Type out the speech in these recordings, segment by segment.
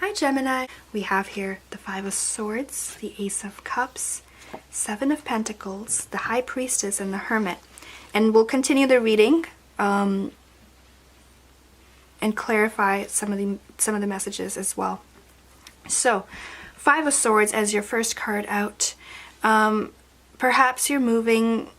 Hi Gemini! We have here the Five of Swords, the Ace of Cups, Seven of Pentacles, the High Priestess, and the Hermit. And we'll continue the reading and clarify some of the messages as well. So, Five of Swords as your first card out. Perhaps you're moving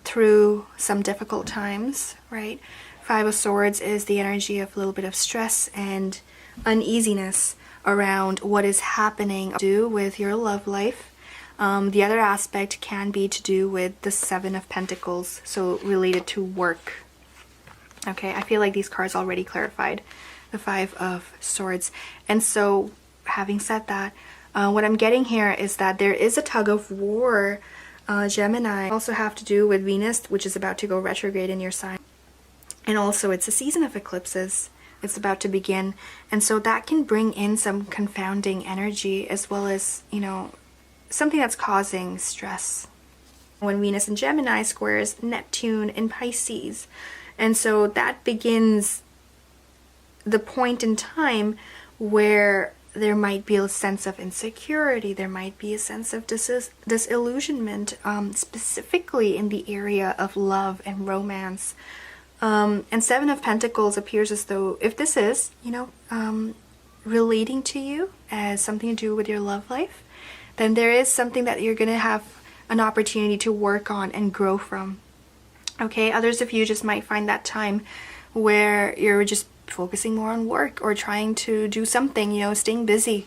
through some difficult times, right? Five of Swords is the energy of a little bit of stress and uneasiness around what is happening to do with your love life. The other aspect can be to do with the Seven of Pentacles, so related to work. Okay, I feel like these cards already clarified the Five of Swords. And so, having said that, what I'm getting here is that there is a tug of war, Gemini. Also have to do with Venus, which is about to go retrograde in your sign. And also it's a season of eclipses. It's about to begin. And so that can bring in some confounding energy, as well as, you know, something that's causing stress. When Venus in Gemini squares Neptune in Pisces. And so that begins the point in time where there might be a sense of insecurity, there might be a sense of disillusionment, specifically in the area of love and romance. And Seven of Pentacles appears as though, if this is, you know, relating to you as something to do with your love life, then there is something that you're going to have an opportunity to work on and grow from. Okay, others of you just might find that time where you're just focusing more on work or trying to do something, you know, staying busy,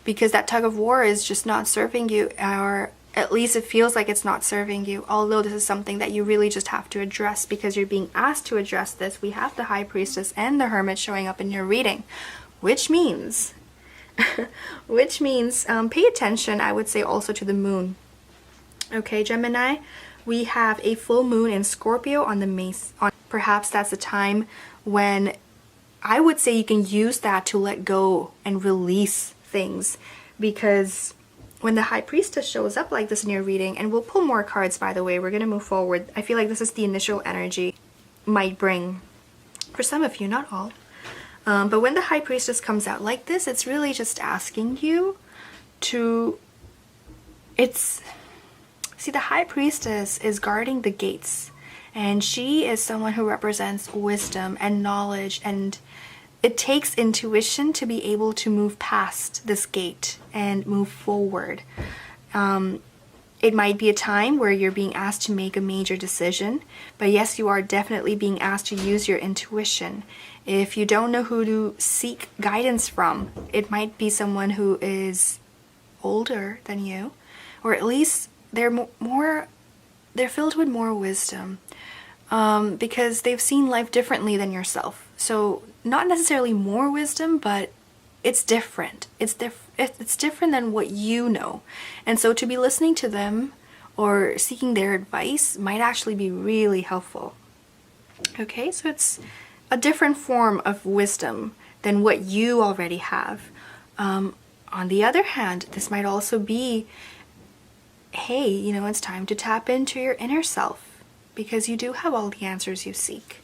because that tug of war is just not serving you, or at least it feels like it's not serving you, although this is something that you really just have to address because you're being asked to address this. We have the High Priestess and the Hermit showing up in your reading, which means pay attention, I would say, also to the moon. Okay, Gemini, we have a full moon in Scorpio on the Mace. Perhaps that's a time when I would say you can use that to let go and release things, because when the High Priestess shows up like this in your reading, and we'll pull more cards, by the way, we're going to move forward. I feel like this is the initial energy might bring for some of you, not all. But when the High Priestess comes out like this, it's really just asking you to, see, the High Priestess is guarding the gates, and she is someone who represents wisdom and knowledge, and it takes intuition to be able to move past this gate and move forward. It might be a time where you're being asked to make a major decision, but yes, you are definitely being asked to use your intuition. If you don't know who to seek guidance from, it might be someone who is older than you, or at least they're filled with more wisdom, because they've seen life differently than yourself. So not necessarily more wisdom, but it's different. It's different than what you know. And so to be listening to them or seeking their advice might actually be really helpful. Okay, so it's a different form of wisdom than what you already have. On the other hand, this might also be, hey, you know, it's time to tap into your inner self, because you do have all the answers you seek,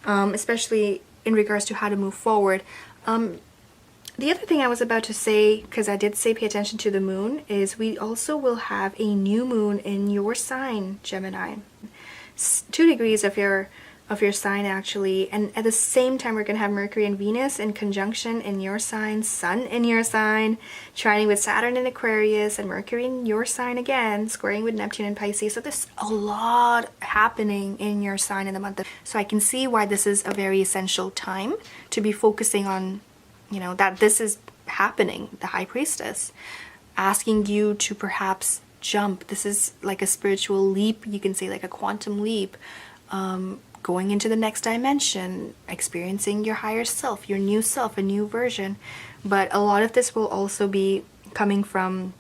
especially in regards to how to move forward. The other thing I was about to say, because I did say pay attention to the moon, is we also will have a new moon in your sign, Gemini. 2 degrees of your sign, actually, and at the same time we're going to have Mercury and Venus in conjunction in your sign, Sun in your sign, trining with Saturn in Aquarius, and Mercury in your sign again, squaring with Neptune in Pisces. So there's a lot happening in your sign in the month. So I can see why this is a very essential time to be focusing on, you know, that this is happening. The High Priestess asking you to perhaps jump. This is like a spiritual leap, you can say, like a quantum leap. Going into the next dimension, experiencing your higher self, your new self, a new version. But a lot of this will also be coming from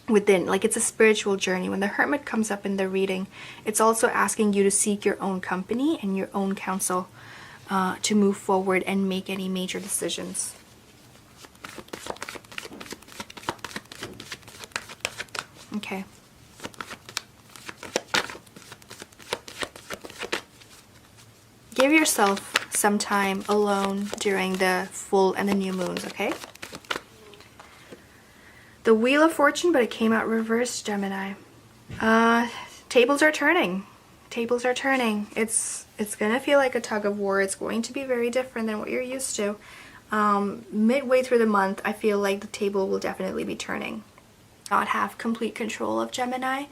within, like it's a spiritual journey. When the Hermit comes up in the reading, it's also asking you to seek your own company and your own counsel to move forward and make any major decisions. Okay. Give yourself some time alone during the full and the new moons, okay? the Wheel of Fortune, but it came out reversed, Gemini. Tables are turning. Tables are turning. It's gonna feel like a tug of war. It's going to be very different than what you're used to. Midway through the month, I feel like the table will definitely be turning. Not have complete control of Gemini.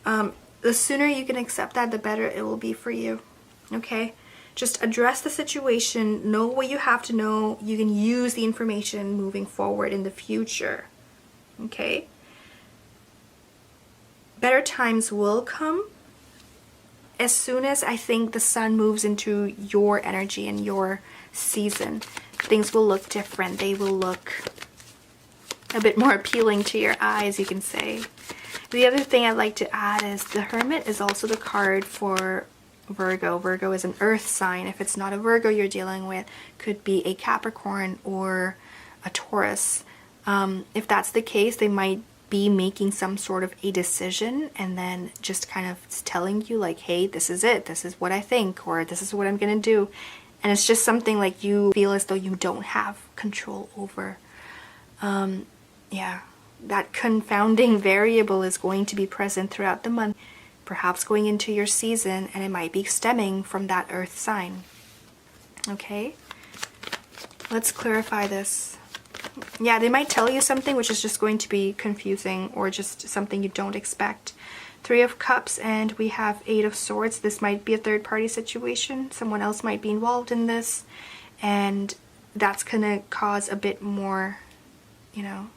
The sooner you can accept that, the better it will be for you. Okay? Just address the situation, know what you have to know. You can use the information moving forward in the future. Okay? Better times will come as soon as I think the sun moves into your energy and your season. Things will look different. They will look a bit more appealing to your eyes, you can say. The other thing I'd like to add is the Hermit is also the card for Virgo. Virgo is an earth sign. If it's not a Virgo you're dealing with, could be a Capricorn or a Taurus. If that's the case, they might be making some sort of a decision and then just kind of telling you like, hey, this is it. This is what I think, or this is what I'm gonna do. And it's just something like you feel as though you don't have control over. Yeah, that confounding variable is going to be present throughout the month, perhaps going into your season, and it might be stemming from that earth sign. Okay, let's clarify this. Yeah, they might tell you something which is just going to be confusing or just something you don't expect. 3 of Cups, and we have 8 of Swords. This might be a third-party situation. Someone else might be involved in this, and that's gonna cause a bit more, you know,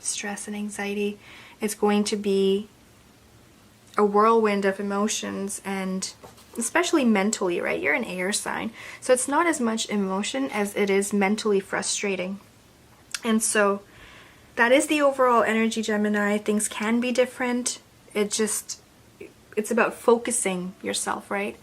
stress and anxiety. It's going to be a whirlwind of emotions, and especially mentally, right? You're an air sign, so it's not as much emotion as it is mentally frustrating. And so that is the overall energy, Gemini. Things can be different. It's about focusing yourself, right?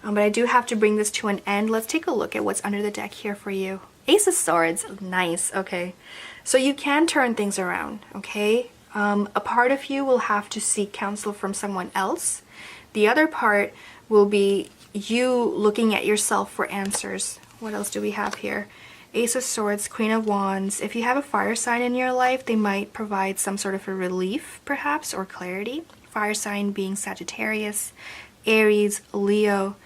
But I do have to bring this to an end. Let's take a look at what's under the deck here for you. Ace of Swords, nice, okay. So you can turn things around, okay? A part of you will have to seek counsel from someone else. The other part will be you looking at yourself for answers. What else do we have here? Ace of Swords, Queen of Wands. If you have a fire sign in your life, they might provide some sort of a relief, perhaps, or clarity. Fire sign being Sagittarius, Aries, Leo.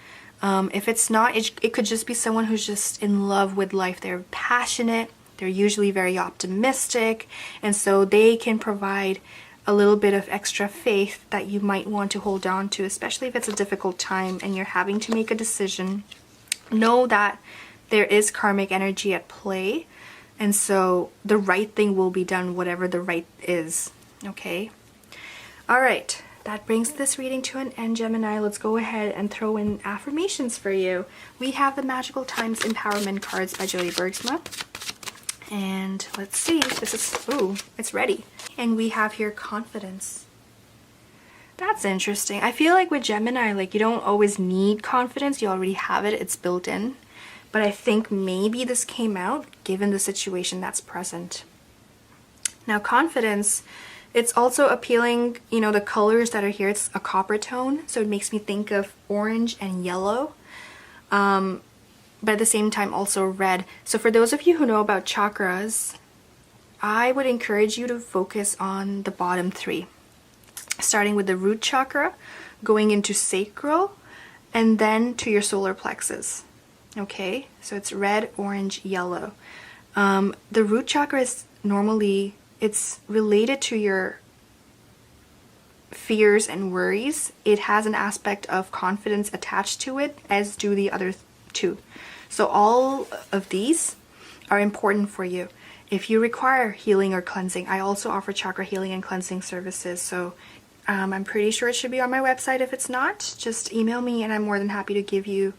If it's not, it could just be someone who's just in love with life. They're passionate, they're usually very optimistic, and so they can provide a little bit of extra faith that you might want to hold on to, especially if it's a difficult time and you're having to make a decision. Know that there is karmic energy at play, and so the right thing will be done, whatever the right is, okay? All right, that brings this reading to an end, Gemini. Let's go ahead and throw in affirmations for you. We have the Magical Times Empowerment cards by Jody Bergsma. And let's see, this is, ooh, it's ready. And we have here confidence. That's interesting. I feel like with Gemini, like you don't always need confidence. You already have it, it's built in. But I think maybe this came out given the situation that's present. Now confidence, it's also appealing, you know, the colors that are here, it's a copper tone, so it makes me think of orange and yellow, but at the same time also red. So for those of you who know about chakras, I would encourage you to focus on the bottom 3, starting with the root chakra, going into sacral, and then to your solar plexus. Okay, so it's red, orange, yellow. The root chakra is normally, it's related to your fears and worries. It has an aspect of confidence attached to it, as do the other 2. So all of these are important for you. If you require healing or cleansing, I also offer chakra healing and cleansing services. So I'm pretty sure it should be on my website. If it's not, just email me and I'm more than happy to give you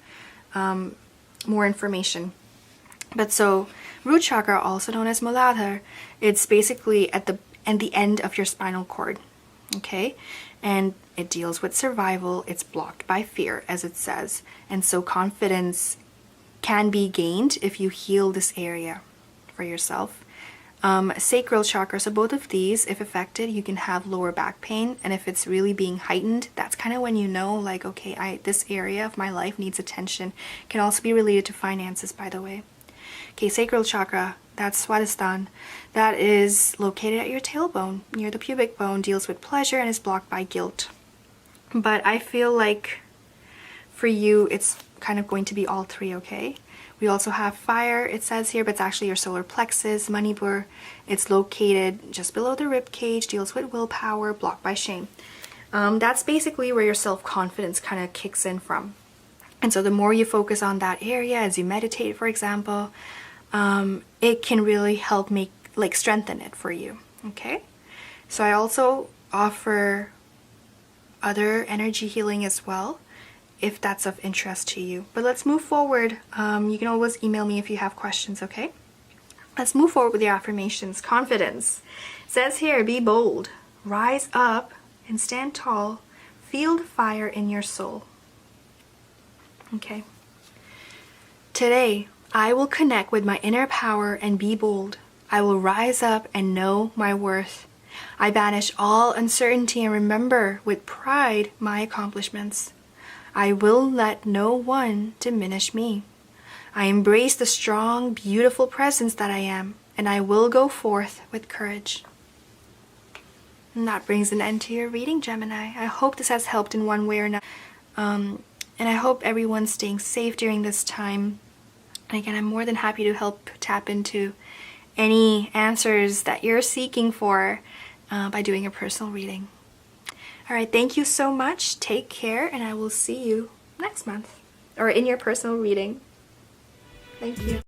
more information. But so root chakra, also known as Muladhara, it's basically at the end of your spinal cord, okay? And it deals with survival. It's blocked by fear, as it says. And so confidence can be gained if you heal this area for yourself. Sacral chakra, so both of these, if affected, you can have lower back pain, and if it's really being heightened, that's kind of when you know, like, okay, this area of my life needs attention. Can also be related to finances, by the way. Okay, sacral chakra, that's Swadhisthana. That is located at your tailbone, near the pubic bone, deals with pleasure and is blocked by guilt. But I feel like for you, it's kind of going to be all three, okay? We also have fire, it says here, but it's actually your solar plexus, Manipur. It's located just below the rib cage, deals with willpower, blocked by shame. That's basically where your self-confidence kind of kicks in from. And so the more you focus on that area as you meditate, for example, it can really help strengthen it for you, okay? So I also offer other energy healing as well, if that's of interest to you. But let's move forward. You can always email me if you have questions, okay? Let's move forward with your affirmations. Confidence. It says here, be bold, rise up and stand tall, feel the fire in your soul. Okay. Today, I will connect with my inner power and be bold. I will rise up and know my worth. I banish all uncertainty and remember with pride my accomplishments. I will let no one diminish me. I embrace the strong, beautiful presence that I am, and I will go forth with courage. And that brings an end to your reading, Gemini. I hope this has helped in one way or another. And I hope everyone's staying safe during this time. And again, I'm more than happy to help tap into any answers that you're seeking for by doing a personal reading. Alright, thank you so much. Take care, and I will see you next month. Or in your personal reading. Thank you.